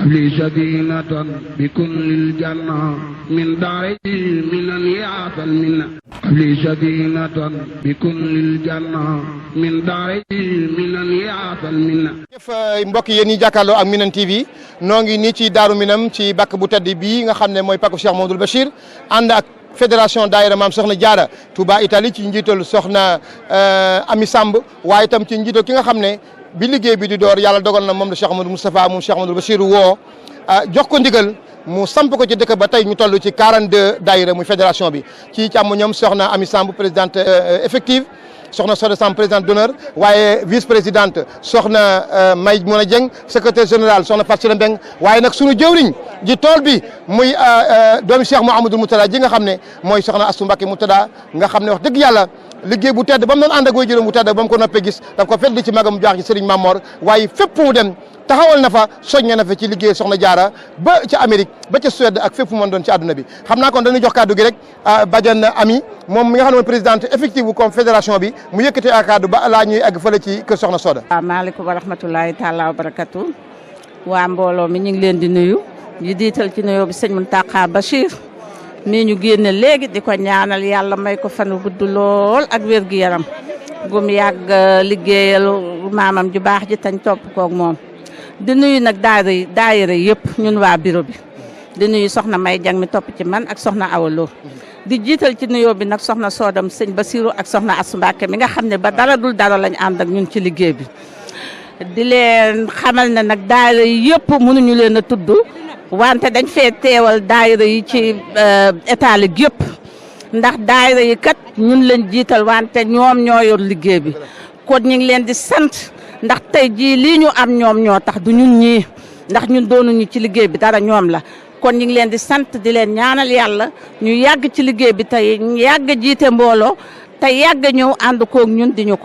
li sadinatan bi kullil janna min daari minan yaatal minna li sadinatan bi kullil janna min daari minan yaatal minna. jëf mbokk yéen ñi jàkkaarloo ak Minane TV noo ngi nii ci Daaru Minam ci bàkk bu tedd bii nga xam ne mooy pàkku Cheikh Mouhamadoul Bachir ànd ak fédération daayira Maam Soxna Jaara Touba Italie ci njiital soxna Ami Samb waaye itam ci njiital ki nga xam ne bi liggéey bi di door yàlla dogal na moom la Cheikh Amadou Moustapha moom Cheikh Mouhamadoul Bachir woo jox ko ndigal mu samp ko ci dëkk ba tey ñu toll ci 42 daayira muy fédération bi ci càmm ñoom soxna Ami Samb présidente effective soxna Soda Samb présidente d'honneur waaye vice présidente soxna May Mona Dieng secrétaire général soxna Fatou Mbeng waaye nag sunu jëwriñ ji tool bi muy doomi Cheikh Mouhamadoul Moutada ji nga xam ne mooy soxna Astou Mbacké Moutada nga xam ne wax dëgg yàlla liggéey bu tedd ba mu doon ànd ak way juróom bu tedd ba mu ko noppee gis daf ko fedd ci magam bu baax ci Serigne Mamor waaye fépp mu dem taxawal na fa soññe na fa ci liggéey soxna Jaara ba ca Amérique ba ca Suède ak fépp fu mu doon ci àdduna bi xam naa kon dañuy jox kàddu gi rek Badiane Ami moom mi nga xam ne mooy présidente effective bu comme fédération bi mu yëkkatee ak kàddu ba laa ñuy egg fële ci kër soxna Soda. waaw maaleykum wa rahmatulahi taala wa barakatu waa mbooloo mi ñu ngi leen di nuyu di diital ci nuyoo bi sëñ Mountakha Bachir mii ñu génne léegi di ko ñaanal yàlla may ko fan gudd lool ak wér gu yaram gum yàgg liggéeyal maamam ju baax ji tañ topp koog moom. di nuyu nag daayira yëpp ñun waa bureau bi di nuyu soxna May Jang mi topp ci man ak soxna Awa Lo di jiital ci nuyoo bi nag soxna Soodam sëñ Basiru ak soxna Astou Mbacké mi nga xam ne ba dara dul dara lañ ànd ak ñun ci liggéey bi. di leen xamal ne nag daayira yi yëpp mënuñu leen a tudd wante dañ fee teewal daayira yi ci Italie yëpp ndax daayira yi kat ñun leen jiital wante ñoom ñoo yor liggéey bi kon ñu ngi leen di sant. ndax tey jii lii ñu am ñoom ñoo tax du ñun ñii ndax ñun doonuñu ci liggéey bi dara ñoom la kon ñu ngi leen di sant di leen ñaanal yàlla ñu yàgg ci liggéey bi tey yàgg jiite mbooloo te yàgg ñëw ànd koog ñun di ñu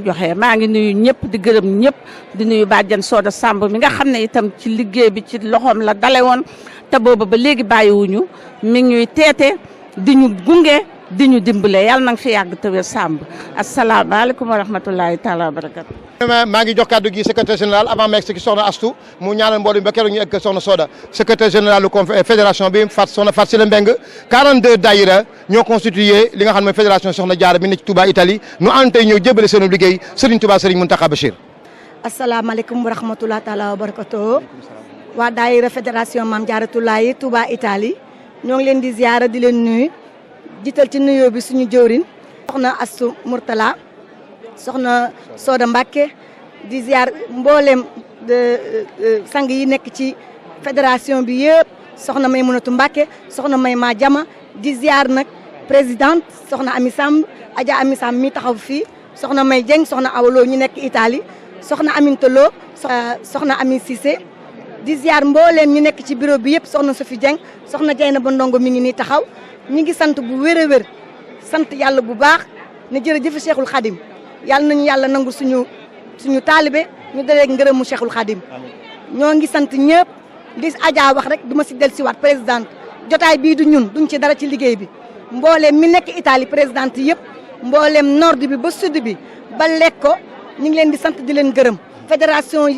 joxe maa ngi nuyu ñëpp di gërëm ñëpp di nuyu Badiane Soda Samb mi nga xam ne itam ci liggéey bi ci loxoom la dale woon te booba ba léegi bàyyiwuñu mi ngi ñuy teete di ñu gunge di ñu dimbale yàlla na nga fi yàgg te wér Samb asalaamaaleykum wa rahmatulahi taala wa barakatu. maa ngi jox kàddu gi secrétaire général avant ma egg ci soxna Astou mu ñaanal mbooloo mi ba keroog ñu egg soxna Soda secrétaire général lu fédération bi soxna Fatou Sile Mbeng 42 daayira ñoo constitué li nga xam ne mooy fédération soxna Jaara bi ne ci Touba Italie nu ànd tey ñëw jébale seenu liggéey Serigne Touba Serigne Mountakha Bachir. asalaamaaleykum wa rahmatulahi taala wa barakatu waa daayira fédération Mame Diaratoulaye Touba Italie ñoo ngi leen di ziara di leen nuyu jiital ci nuyoo bi suñu jëwriñ soxna Astou Mourtala soxna Soda Mbacké di ziar mboolem sang yi nekk ci fédération bi yëpp soxna May Munatu Mbacké soxna May Ma Jama di ziar nag présidente soxna Ami Samb Adja Ami Samb mi taxaw fii soxna May Dieng soxna Awa Lo ñu nekk Italie soxna Aminta Lo soxna Ami Cissé di ziar mboolem ñu nekk ci bureau bi yëpp soxna Sophie Dieng soxna Dieyna ba Ndongo mi ngi nii taxaw ñi ngi sant bu wér a wér sant yàlla bu baax ne jërëjëf Cheikhul Khadim yàlla nañu yàlla nangu suñu taalibe ñu dalee ngërëmu Cheikhul Khadim ñoo ngi sant ñëpp li Adja wax rek du ma si dellusiwaat présidente jotaay bii du ñun duñ ci dara ci liggéey bi mbooleem mi nekk Italie présidente yëpp mbooleem nord bi ba sud bi ba Lecco ñu ngi leen di sant di leen gërëm fédération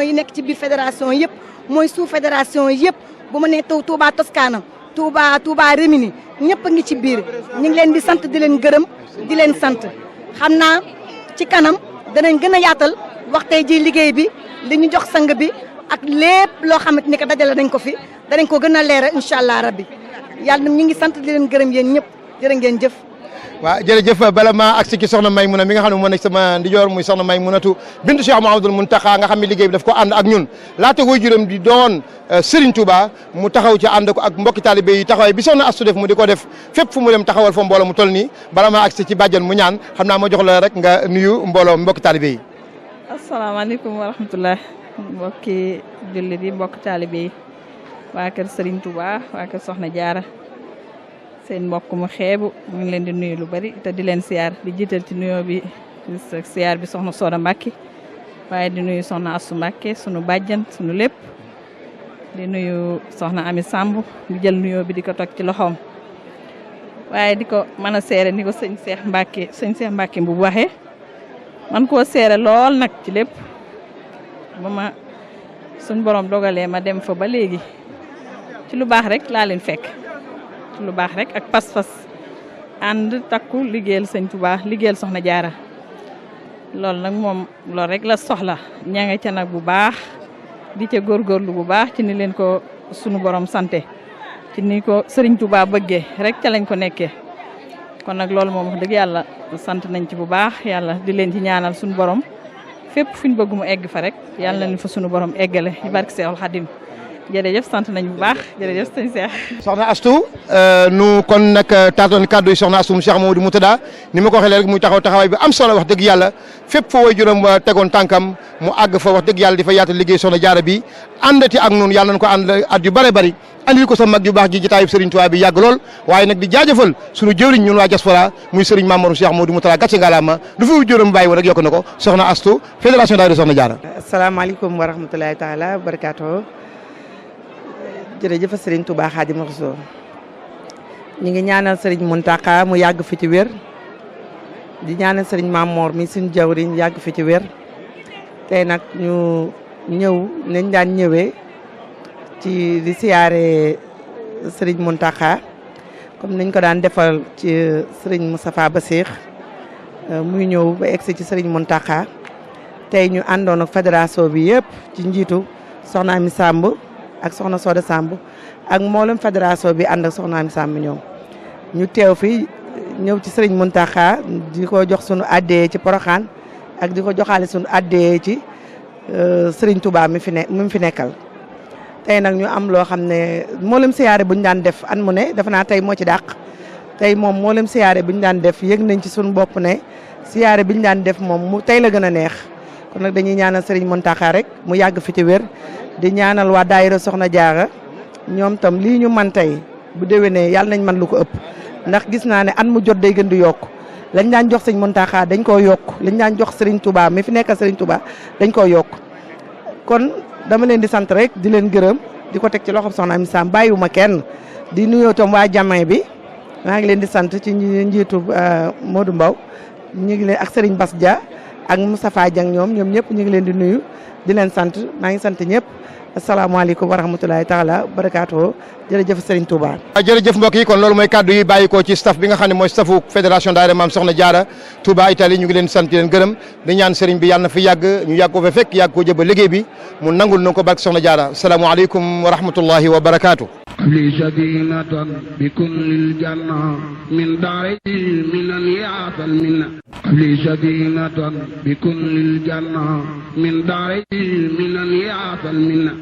yi nekk ci biir fédération yëpp mooy sous fédération yëpp bu ma nee Touba Toscana Touba Rimini ñëpp a ngi ci biir ñu ngi leen di sant di leen gërëm di leen sant xam naa ci kanam danañ gën a yaatal wax tey ji liggéey bi li ñu jox sang bi ak lépp loo xamante ni que dajale nañ ko fi danañ ko gën a leeral incha allah rabbi yàlla ñu ngi sant di leen gërëm yéen ñëpp jërë ngeen jëf. waaw jërëjëf bala ma agsi ci soxna May Muna mi nga xam ne moo nekk sama ndijoor muy soxna May Munatu bintu Cheikh Mouhamadoul Mountakha nga xam ne liggéey bi daf ko ànd ak ñun laata koy juróom di doon Serigne Touba mu taxaw ci ànd ko ak mbokki talibé yi taxawaay bi soxna Astou def mu di ko def fépp fu mu dem taxawal fa mbooloo mu toll nii bala ma agsi ci bàjjan mu ñaan xam naa ma jox la rek nga nuyu mbooloo mbokki talibé yi. asalaamaaleykum wa rahmatullah mbokki jullit yi mbokki talibé yi waa kër Serigne Touba waa kër Soxna Jaara seen mbokk mu xeebu mu ngi leen di nuyu lu bari te di leen siyaar di jiital ci nuyoo bi siyaar bi soxna Soda Mbacké waaye di nuyu soxna Astou Mbacké sunu bàjjan sunu lépp di nuyu soxna Ami Samb di jël nuyoo bi di ko teg ci loxoom waaye di ko mën a seere ni ko sëñ Cheikh Mbacké bu waxee man koo seere lool nag ci lépp ba ma suñ borom dogalee ma dem fa ba léegi ci lu baax rek laa leen fekk ci lu baax rek ak pas-pas ànd takku liggéeyal sëñ Touba liggéeyal soxna Jaara loolu nag moom loolu rek la soxla ña nga ca nag bu baax di ca góorgóorlu bu baax ci ni leen ko sunu borom sante ci ni ko sëriñ Touba bëggee rek ca lañ ko nekkee kon nag loolu moom wax dëgg yàlla sant nañ ci bu baax yàlla di leen ci ñaanal sunu borom fépp fu ñu bëgg mu egg fa rek yàlla nañ fa sunu borom eggale ci barke Seexul Xadim jërëjëf sant nañ bu baax jërëjëf sëñ Cheikh. soxna Astou nu kon nag taatoon kàddu yi soxna Astou mu Cheikh Mamadou Moutada ni ma ko waxee rek muy taxawaay bi am solo wax dëgg yàlla fépp foo way juróom tegoon tànkam mu àgg fa wax dëgg yàlla di fa yaatal liggéey soxna Jaara bi àndati ak noonu yàlla nañ ko ànd at yu bare bari andil ko sa mag yu baax ji jotaayub Serigne Touba bi yàgg lool waaye nag di jaajëfal suñu jëwriñ ñun waa diaspora muy Serigne Mamadou Cheikh Mamadou Moutada gàcce ngalaama lu fi juróom bàyyi woon rek yokk na ko soxna Astou fédération daayira soxna Jaara. asalaamaaleykum wa rahmatulahi taala wa barakaatuh. jërëjëf Serigne Touba Xaadimu Rasuul ñu ngi ñaanal Serigne Mountakha mu yàgg fi ci wér di ñaanal Serigne Mamor mi suñu jawriñ yàgg fi ci wér tey nag ñu ñëw nañ daan ñëwee ci di siyaare Serigne Mountakha comme nañ ko daan defal ci Serigne Moustapha Bassir muy ñëw ba egsi ci Serigne Mountakha tey ñu àndoon ak fédération bi yëpp ci njiitu soxna Ami Samb ak soxna Soda Samb ak mboolem fédération bi ànd ak soxna Ami Samb ñoom ñu teew fi ñëw ci Serigne Mountakha di ko jox sunu addee ci Porokhane ak di ko joxaale sunu addee ci Serigne Touba mi fi nekkal tey nag ñu am loo xam ne mboolem siyaare bu ñu daan def an mu ne defe naa tey moo ci dàq tey moom mboolem siyaare bu ñu daan def yëg nañ ci sunu bopp ne siyaare bi ñu daan def moom mu tey la gën a neex kon nag dañuy ñaanal Serigne Mountakha rek mu yàgg fi ci wér di ñaanal waa daayira soxna Jaara ñoom tam lii ñu man tey bu déwénee yàlla nañ man lu ko ëpp ndax gis naa ne at mu jot day gën di yokk lañ daan jox sëñ Mountakha dañ koo yokk lañ daan jox Serigne Touba mi fi nekkal Serigne Touba dañ koo yokk kon dama leen di sant rek di leen gërëm di ko teg ci loxoom soxna Ami Samb bàyyiwuma kenn di nuyoo tam waa Jamaay bi maa ngi leen di sant ci njiitu Modou Mbaw ñu ngi leen ak Serigne Bass Dia ak Moustapha Dieng ñoom ñëpp ñu ngi leen di nuyu di leen sant maa ngi sant ñëpp asalaamaaleykum wa rahmatulahi taala barakaatu jërëjëf Serigne Touba. jërëjëf mbokk yi kon loolu mooy kaddu yi bàyyi ko ci staff bi nga xam ne mooy staffu fédération daayira Maam Soxna Jaara Touba Italie ñu ngi leen sant di leen gërëm di ñaan Serigne bi yàlla na fi yàgg ñu yàgg ko fa fekk yàgg ko jëba liggéey bi mu nangul na ko barke Soxna Jaara asalaamaaleykum wa rahmatulahi wa barakaatu. li sadinatan bi kullil janna min daari minan yaatal minna li sadinatan bi kullil janna min daari minan yaatal minna